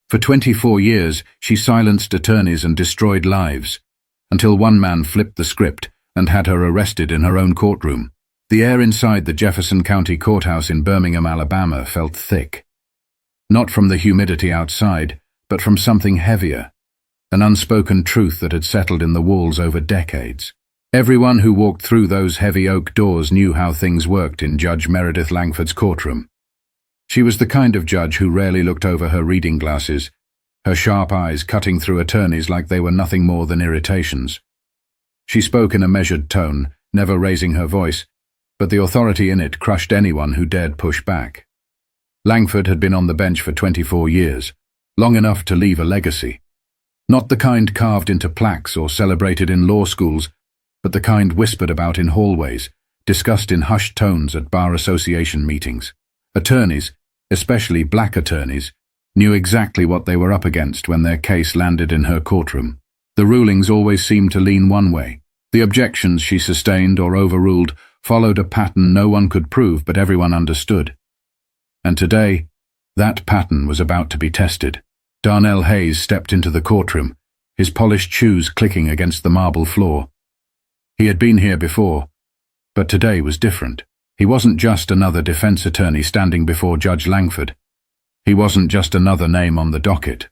For 24 years, she silenced attorneys and destroyed lives, until one man flipped the script and had her arrested in her own courtroom. The air inside the Jefferson County Courthouse in Birmingham, Alabama felt thick. Not from the humidity outside, but from something heavier, an unspoken truth that had settled in the walls over decades. Everyone who walked through those heavy oak doors knew how things worked in Judge Meredith Langford's courtroom. She was the kind of judge who rarely looked over her reading glasses, her sharp eyes cutting through attorneys like they were nothing more than irritations. She spoke in a measured tone, never raising her voice, but the authority in it crushed anyone who dared push back. Langford had been on the bench for 24 years, long enough to leave a legacy. Not the kind carved into plaques or celebrated in law schools, but the kind whispered about in hallways, discussed in hushed tones at bar association meetings. Attorneys, especially black attorneys, knew exactly what they were up against when their case landed in her courtroom. The rulings always seemed to lean one way. The objections she sustained or overruled followed a pattern no one could prove but everyone understood. And today, that pattern was about to be tested. Darnell Hayes stepped into the courtroom, his polished shoes clicking against the marble floor. He had been here before, but today was different. He wasn't just another defense attorney standing before Judge Langford. He wasn't just another name on the docket.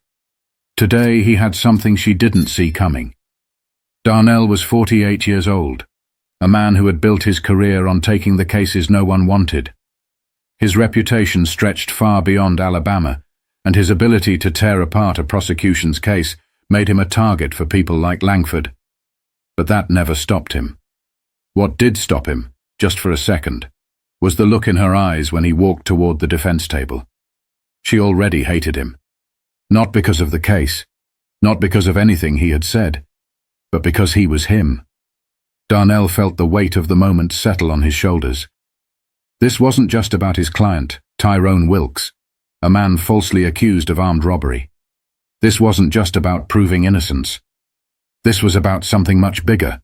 Today he had something she didn't see coming. Darnell was 48 years old, a man who had built his career on taking the cases no one wanted. His reputation stretched far beyond Alabama, and his ability to tear apart a prosecution's case made him a target for people like Langford. But that never stopped him. What did stop him, just for a second, was the look in her eyes when he walked toward the defense table. She already hated him. Not because of the case, not because of anything he had said, but because he was him. Darnell felt the weight of the moment settle on his shoulders. This wasn't just about his client, Tyrone Wilkes, a man falsely accused of armed robbery. This wasn't just about proving innocence. This was about something much bigger,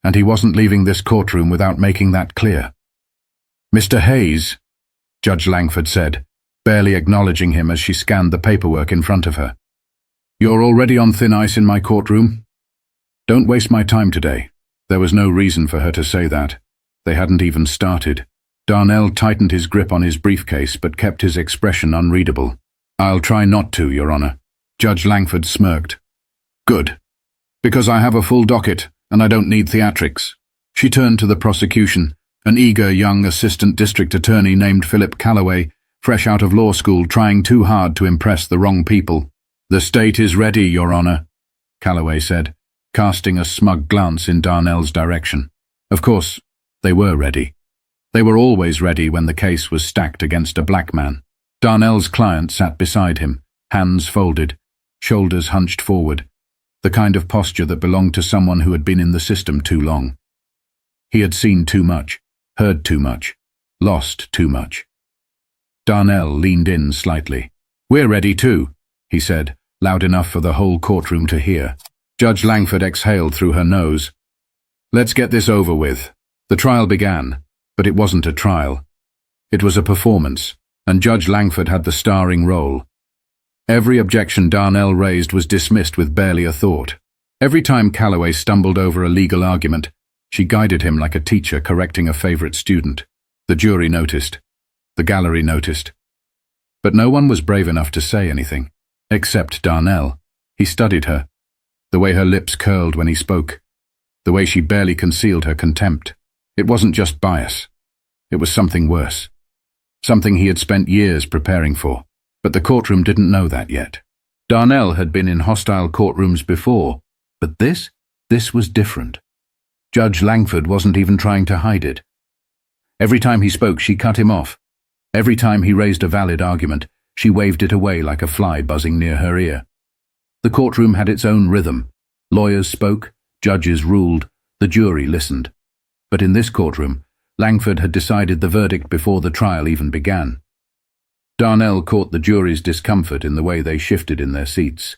and he wasn't leaving this courtroom without making that clear. "Mr. Hayes," Judge Langford said, barely acknowledging him as she scanned the paperwork in front of her. "You're already on thin ice in my courtroom. Don't waste my time today." There was no reason for her to say that. They hadn't even started. Darnell tightened his grip on his briefcase but kept his expression unreadable. "I'll try not to, Your Honor." Judge Langford smirked. "Good. Because I have a full docket, and I don't need theatrics." She turned to the prosecution, an eager young assistant district attorney named Philip Calloway, fresh out of law school trying too hard to impress the wrong people. "The state is ready, Your Honor," Calloway said, casting a smug glance in Darnell's direction. Of course, they were ready. They were always ready when the case was stacked against a black man. Darnell's client sat beside him, hands folded, shoulders hunched forward, the kind of posture that belonged to someone who had been in the system too long. He had seen too much, heard too much, lost too much. Darnell leaned in slightly. "We're ready too," he said, loud enough for the whole courtroom to hear. Judge Langford exhaled through her nose. "Let's get this over with." The trial began, but it wasn't a trial. It was a performance, and Judge Langford had the starring role. Every objection Darnell raised was dismissed with barely a thought. Every time Calloway stumbled over a legal argument, she guided him like a teacher correcting a favorite student. The jury noticed. The gallery noticed. But no one was brave enough to say anything, except Darnell. He studied her, the way her lips curled when he spoke, the way she barely concealed her contempt. It wasn't just bias. It was something worse. Something he had spent years preparing for. But the courtroom didn't know that yet. Darnell had been in hostile courtrooms before, but this was different. Judge Langford wasn't even trying to hide it. Every time he spoke, she cut him off. Every time he raised a valid argument, she waved it away like a fly buzzing near her ear. The courtroom had its own rhythm. Lawyers spoke, judges ruled, the jury listened. But in this courtroom, Langford had decided the verdict before the trial even began. Darnell caught the jury's discomfort in the way they shifted in their seats.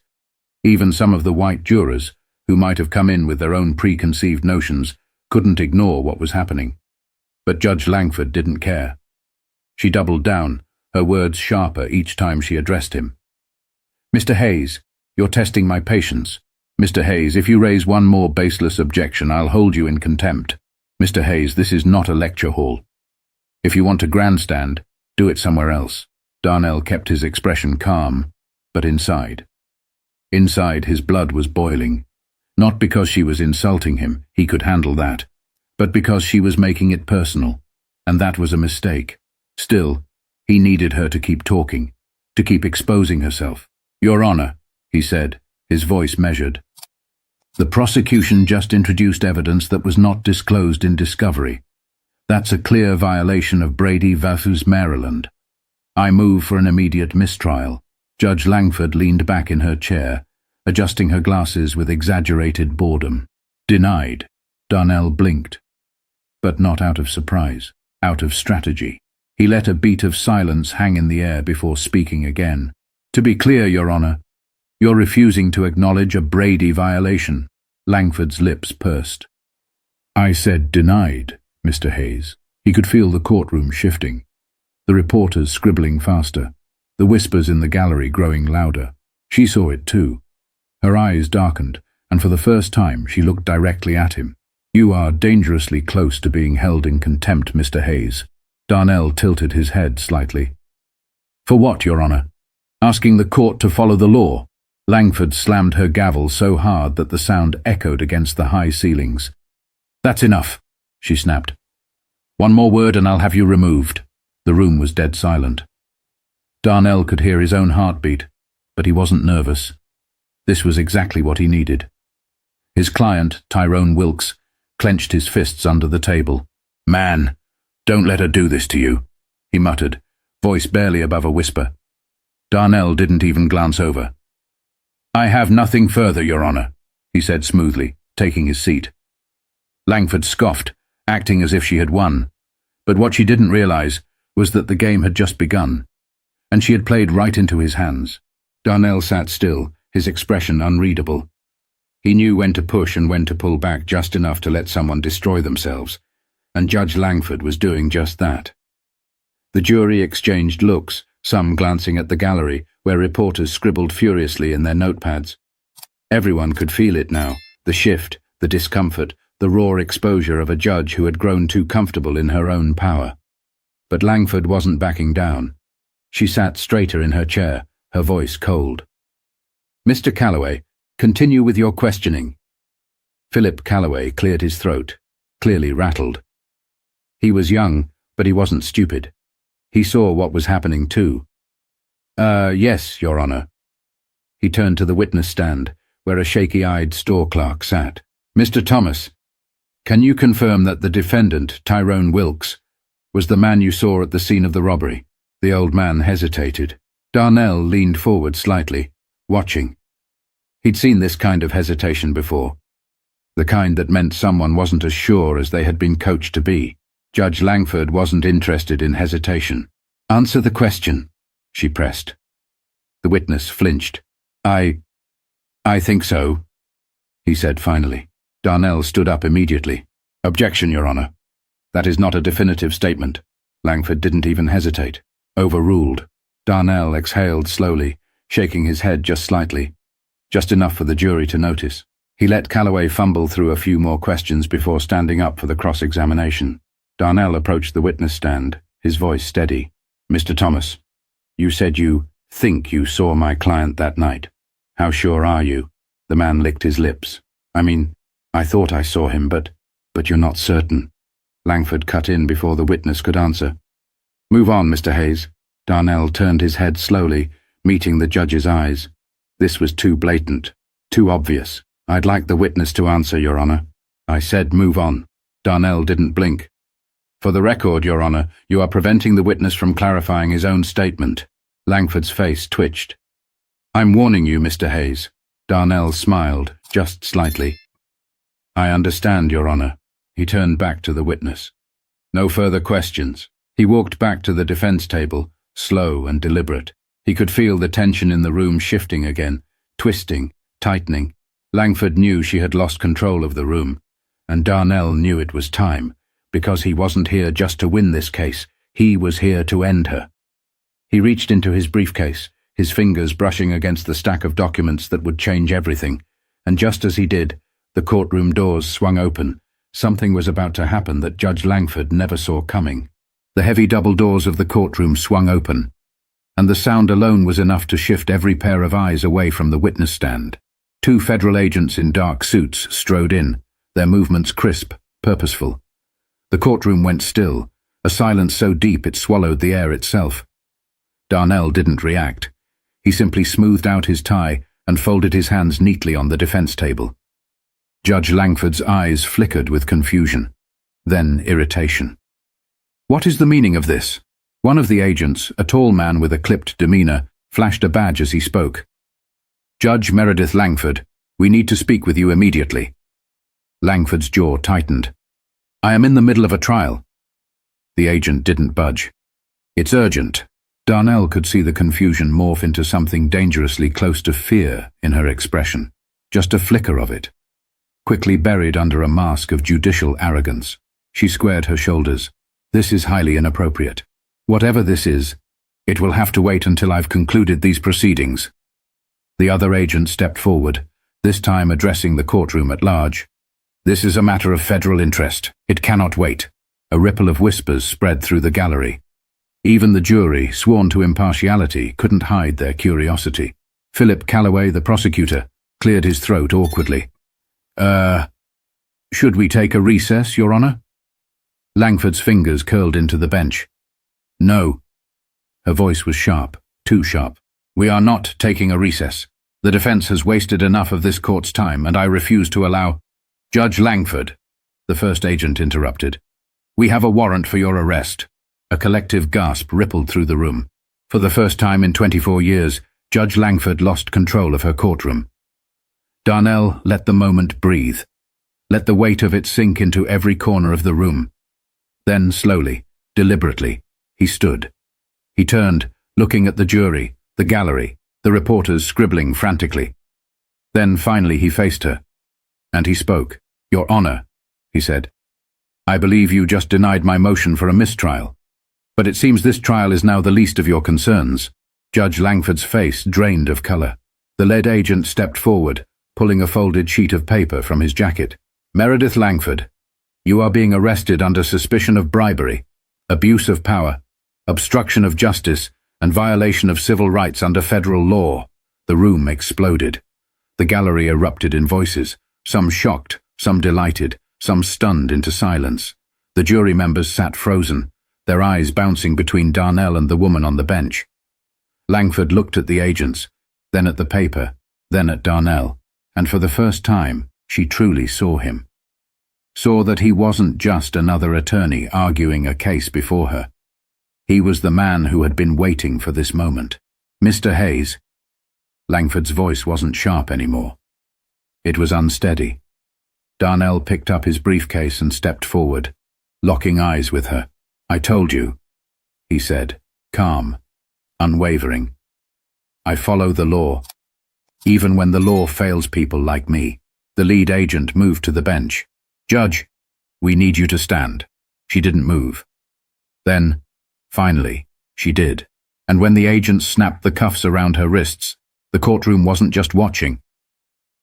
Even some of the white jurors, who might have come in with their own preconceived notions, couldn't ignore what was happening. But Judge Langford didn't care. She doubled down, her words sharper each time she addressed him. Mr. Hayes, you're testing my patience. Mr. Hayes, if you raise one more baseless objection, I'll hold you in contempt. Mr. Hayes, this is not a lecture hall. If you want to grandstand, do it somewhere else. Darnell kept his expression calm, but inside. Inside, his blood was boiling. Not because she was insulting him, he could handle that, but because she was making it personal, and that was a mistake. Still, he needed her to keep talking, to keep exposing herself. Your Honor, he said, his voice measured. The prosecution just introduced evidence that was not disclosed in discovery. That's a clear violation of Brady v. Maryland. I move for an immediate mistrial. Judge Langford leaned back in her chair, adjusting her glasses with exaggerated boredom. Denied. Darnell blinked. But not out of surprise, out of strategy. He let a beat of silence hang in the air before speaking again. To be clear, Your Honor, you're refusing to acknowledge a Brady violation. Langford's lips pursed. I said denied, Mr. Hayes. He could feel the courtroom shifting, the reporters scribbling faster, the whispers in the gallery growing louder. She saw it too. Her eyes darkened, and for the first time she looked directly at him. You are dangerously close to being held in contempt, Mr. Hayes. Darnell tilted his head slightly. For what, Your Honor? Asking the court to follow the law? Langford slammed her gavel so hard that the sound echoed against the high ceilings. That's enough, she snapped. One more word and I'll have you removed. The room was dead silent. Darnell could hear his own heartbeat, but he wasn't nervous. This was exactly what he needed. His client, Tyrone Wilkes, clenched his fists under the table. Man, don't let her do this to you, he muttered, voice barely above a whisper. Darnell didn't even glance over. I have nothing further, Your Honor, he said smoothly, taking his seat. Langford scoffed, acting as if she had won. But what she didn't realize was that the game had just begun, and she had played right into his hands. Darnell sat still, his expression unreadable. He knew when to push and when to pull back just enough to let someone destroy themselves, and Judge Langford was doing just that. The jury exchanged looks, some glancing at the gallery, where reporters scribbled furiously in their notepads. Everyone could feel it now, the shift, the discomfort, the raw exposure of a judge who had grown too comfortable in her own power. But Langford wasn't backing down. She sat straighter in her chair, her voice cold. Mr. Calloway, continue with your questioning. Philip Calloway cleared his throat, clearly rattled. He was young, but he wasn't stupid. He saw what was happening too. Yes, Your Honor. He turned to the witness stand, where a shaky-eyed store clerk sat. Mr. Thomas, can you confirm that the defendant, Tyrone Wilkes, was the man you saw at the scene of the robbery? The old man hesitated. Darnell leaned forward slightly, watching. He'd seen this kind of hesitation before, the kind that meant someone wasn't as sure as they had been coached to be. Judge Langford wasn't interested in hesitation. Answer the question, she pressed. The witness flinched. I think so, he said finally. Darnell stood up immediately. Objection, Your Honor. That is not a definitive statement. Langford didn't even hesitate. Overruled. Darnell exhaled slowly, shaking his head just slightly, just enough for the jury to notice. He let Calloway fumble through a few more questions before standing up for the cross-examination. Darnell approached the witness stand, his voice steady. Mr. Thomas, you said you think you saw my client that night. How sure are you? The man licked his lips. I mean, I thought I saw him, but you're not certain. Langford cut in before the witness could answer. Move on, Mr. Hayes. Darnell turned his head slowly, meeting the judge's eyes. This was too blatant, too obvious. I'd like the witness to answer, Your Honor. I said move on. Darnell didn't blink. For the record, Your Honor, you are preventing the witness from clarifying his own statement. Langford's face twitched. I'm warning you, Mr. Hayes. Darnell smiled, just slightly. I understand, Your Honor. He turned back to the witness. No further questions. He walked back to the defense table, slow and deliberate. He could feel the tension in the room shifting again, twisting, tightening. Langford knew she had lost control of the room, and Darnell knew it was time, because he wasn't here just to win this case. He was here to end her. He reached into his briefcase, his fingers brushing against the stack of documents that would change everything, and just as he did, the courtroom doors swung open. Something was about to happen that Judge Langford never saw coming. The heavy double doors of the courtroom swung open, and the sound alone was enough to shift every pair of eyes away from the witness stand. 2 federal agents in dark suits strode in, their movements crisp, purposeful. The courtroom went still, a silence so deep it swallowed the air itself. Darnell didn't react. He simply smoothed out his tie and folded his hands neatly on the defense table. Judge Langford's eyes flickered with confusion, then irritation. "What is the meaning of this?" One of the agents, a tall man with a clipped demeanor, flashed a badge as he spoke. "Judge Meredith Langford, we need to speak with you immediately." Langford's jaw tightened. "I am in the middle of a trial." The agent didn't budge. "It's urgent." Darnell could see the confusion morph into something dangerously close to fear in her expression, just a flicker of it. Quickly buried under a mask of judicial arrogance, she squared her shoulders. "This is highly inappropriate. Whatever this is, it will have to wait until I've concluded these proceedings." The other agent stepped forward, this time addressing the courtroom at large. "This is a matter of federal interest. It cannot wait." A ripple of whispers spread through the gallery. Even the jury, sworn to impartiality, couldn't hide their curiosity. Philip Calloway, the prosecutor, cleared his throat awkwardly. Should we take a recess, Your Honor?" Langford's fingers curled into the bench. "No." Her voice was sharp, too sharp. "We are not taking a recess. The defense has wasted enough of this court's time, and I refuse to allow—" "Judge Langford," the first agent interrupted. "We have a warrant for your arrest." A collective gasp rippled through the room. For the first time in 24 years, Judge Langford lost control of her courtroom. Darnell let the moment breathe. Let the weight of it sink into every corner of the room. Then slowly, deliberately, he stood. He turned, looking at the jury, the gallery, the reporters scribbling frantically. Then finally he faced her. And he spoke. "Your Honor," he said, "I believe you just denied my motion for a mistrial. But it seems this trial is now the least of your concerns." Judge Langford's face drained of color. The lead agent stepped forward, pulling a folded sheet of paper from his jacket. "Meredith Langford, you are being arrested under suspicion of bribery, abuse of power, obstruction of justice, and violation of civil rights under federal law." The room exploded. The gallery erupted in voices, some shocked, some delighted, some stunned into silence. The jury members sat frozen, their eyes bouncing between Darnell and the woman on the bench. Langford looked at the agents, then at the paper, then at Darnell, and for the first time, she truly saw him. Saw that he wasn't just another attorney arguing a case before her. He was the man who had been waiting for this moment. "Mr. Hayes." Langford's voice wasn't sharp anymore. It was unsteady. Darnell picked up his briefcase and stepped forward, locking eyes with her. "I told you," he said, calm, unwavering. "I follow the law, even when the law fails people like me." The lead agent moved to the bench. "Judge, we need you to stand." She didn't move. Then, finally, she did. And when the agent snapped the cuffs around her wrists, the courtroom wasn't just watching.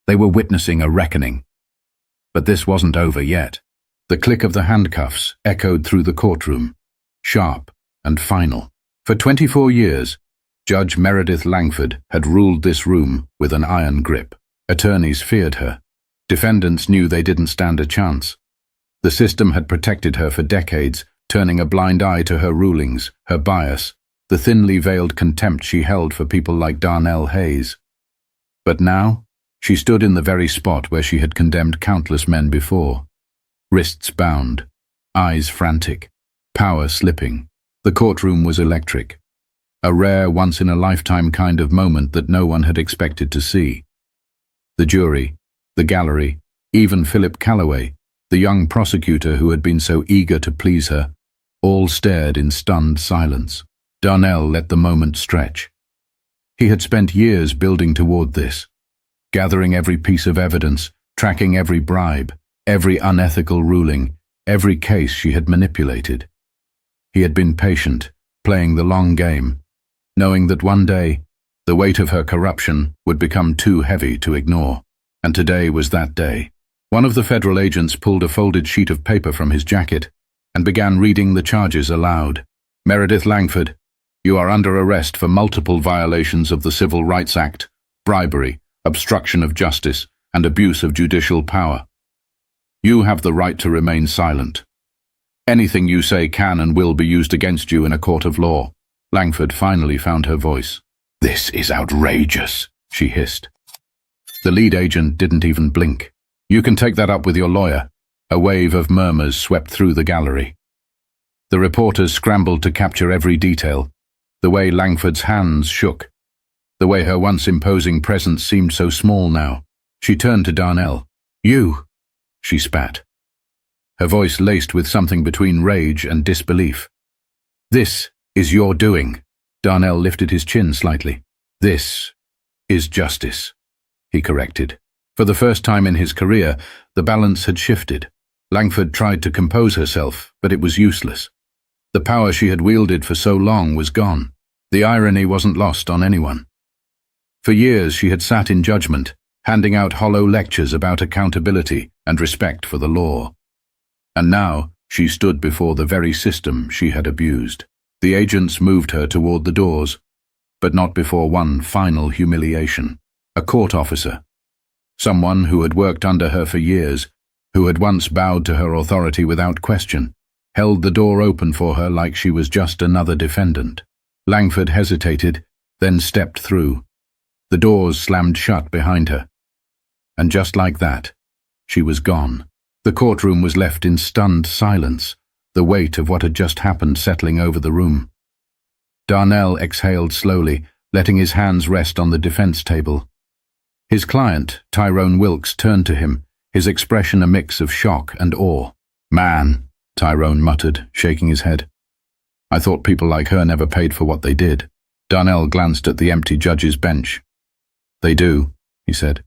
They were witnessing a reckoning. But this wasn't over yet. The click of the handcuffs echoed through the courtroom, sharp and final. For 24 years, Judge Meredith Langford had ruled this room with an iron grip. Attorneys feared her. Defendants knew they didn't stand a chance. The system had protected her for decades, turning a blind eye to her rulings, her bias, the thinly veiled contempt she held for people like Darnell Hayes. But now, she stood in the very spot where she had condemned countless men before. Wrists bound, eyes frantic, power slipping. The courtroom was electric. A rare, once-in-a-lifetime kind of moment that no one had expected to see. The jury, the gallery, even Philip Calloway, the young prosecutor who had been so eager to please her, all stared in stunned silence. Darnell let the moment stretch. He had spent years building toward this, gathering every piece of evidence, tracking every bribe, every unethical ruling, every case she had manipulated. He had been patient, playing the long game, knowing that one day The weight of her corruption would become too heavy to ignore. And today was that day. One of the federal agents pulled a folded sheet of paper from his jacket and began reading the charges aloud. Meredith Langford, you are under arrest for multiple violations of the Civil Rights Act, bribery, obstruction of justice, and abuse of judicial power. You have the right to remain silent. Anything you say can and will be used against you in a court of law. Langford finally found her voice. This is outrageous, she hissed. The lead agent didn't even blink. You can take that up with your lawyer. A wave of murmurs swept through the gallery. The reporters scrambled to capture every detail. The way Langford's hands shook. The way her once imposing presence seemed so small now. She turned to Darnell. You, she spat. Her voice laced with something between rage and disbelief. This is your doing. Darnell lifted his chin slightly. This is justice, he corrected. For the first time in his career, the balance had shifted. Langford tried to compose herself, but it was useless. The power she had wielded for so long was gone. The irony wasn't lost on anyone. For years she had sat in judgment, handing out hollow lectures about accountability and respect for the law. And now she stood before the very system she had abused. The agents moved her toward the doors, but not before one final humiliation. A court officer. Someone who had worked under her for years, who had once bowed to her authority without question, held the door open for her like she was just another defendant. Langford hesitated, then stepped through. The doors slammed shut behind her. And just like that, she was gone. The courtroom was left in stunned silence, the weight of what had just happened settling over the room. Darnell exhaled slowly, letting his hands rest on the defense table. His client, Tyrone Wilkes, turned to him, his expression a mix of shock and awe. Man, Tyrone muttered, shaking his head. I thought people like her never paid for what they did. Darnell glanced at the empty judge's bench. They do, he said.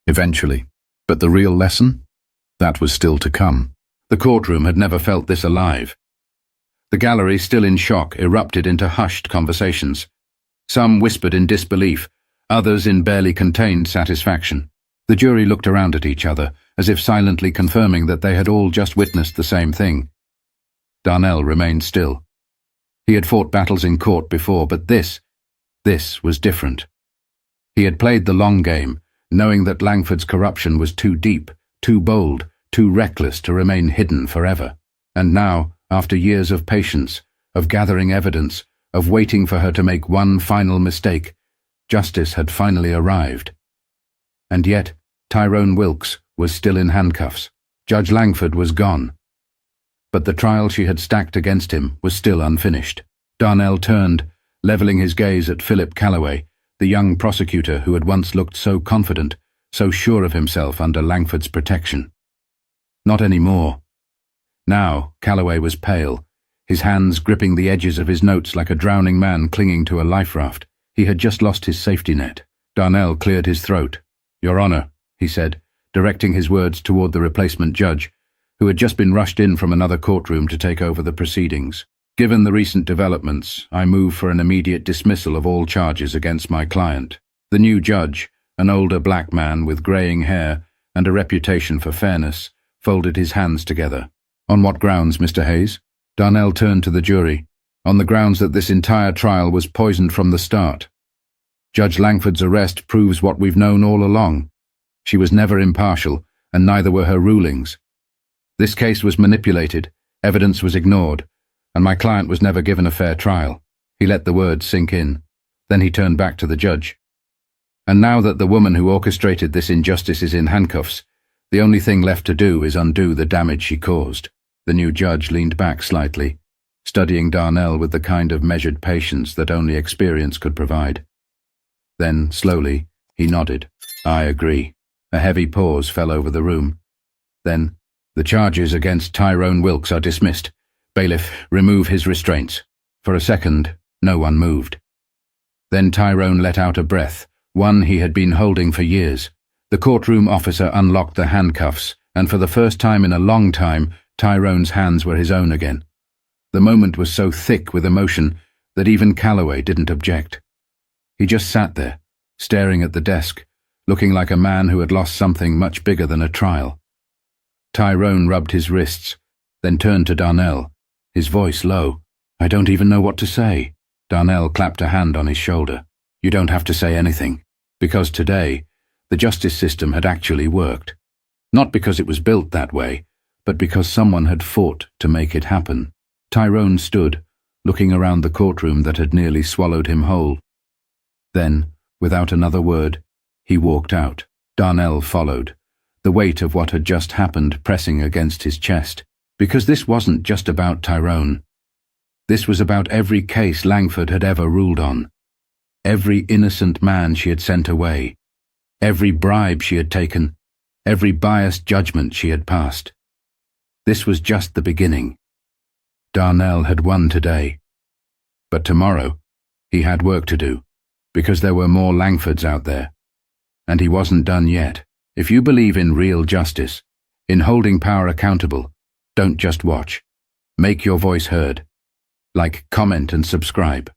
Eventually. But the real lesson? That was still to come. The courtroom had never felt this alive. The gallery, still in shock, erupted into hushed conversations. Some whispered in disbelief, others in barely contained satisfaction. The jury looked around at each other, as if silently confirming that they had all just witnessed the same thing. Darnell remained still. He had fought battles in court before, but this was different. He had played the long game, knowing that Langford's corruption was too deep, too bold, too reckless to remain hidden forever. And now, after years of patience, of gathering evidence, of waiting for her to make one final mistake, justice had finally arrived. And yet, Tyrone Wilkes was still in handcuffs. Judge Langford was gone. But the trial she had stacked against him was still unfinished. Darnell turned, leveling his gaze at Philip Calloway, the young prosecutor who had once looked so confident, so sure of himself under Langford's protection. Not anymore. Now, Calloway was pale, his hands gripping the edges of his notes like a drowning man clinging to a life raft. He had just lost his safety net. Darnell cleared his throat. Your Honor, he said, directing his words toward the replacement judge, who had just been rushed in from another courtroom to take over the proceedings. Given the recent developments, I move for an immediate dismissal of all charges against my client. The new judge, an older black man with graying hair and a reputation for fairness, folded his hands together. On what grounds, Mr. Hayes? Darnell turned to the jury. On the grounds that this entire trial was poisoned from the start. Judge Langford's arrest proves what we've known all along. She was never impartial, and neither were her rulings. This case was manipulated, evidence was ignored, and my client was never given a fair trial. He let the words sink in. Then he turned back to the judge. And now that the woman who orchestrated this injustice is in handcuffs, the only thing left to do is undo the damage she caused. The new judge leaned back slightly, studying Darnell with the kind of measured patience that only experience could provide. Then, slowly, he nodded. I agree. A heavy pause fell over the room. Then, the charges against Tyrone Wilkes are dismissed. Bailiff, remove his restraints. For a second, no one moved. Then Tyrone let out a breath, one he had been holding for years. The courtroom officer unlocked the handcuffs, and for the first time in a long time, Tyrone's hands were his own again. The moment was so thick with emotion that even Calloway didn't object. He just sat there, staring at the desk, looking like a man who had lost something much bigger than a trial. Tyrone rubbed his wrists, then turned to Darnell, his voice low. "I don't even know what to say." Darnell clapped a hand on his shoulder. "You don't have to say anything, because today, the justice system had actually worked. Not because it was built that way, but because someone had fought to make it happen." Tyrone stood, looking around the courtroom that had nearly swallowed him whole. Then, without another word, he walked out. Darnell followed, the weight of what had just happened pressing against his chest. Because this wasn't just about Tyrone. This was about every case Langford had ever ruled on. Every innocent man she had sent away. Every bribe she had taken. Every biased judgment she had passed. This was just the beginning. Darnell had won today. But tomorrow, he had work to do, because there were more Langfords out there. And he wasn't done yet. If you believe in real justice, in holding power accountable, don't just watch. Make your voice heard. Like, comment and subscribe.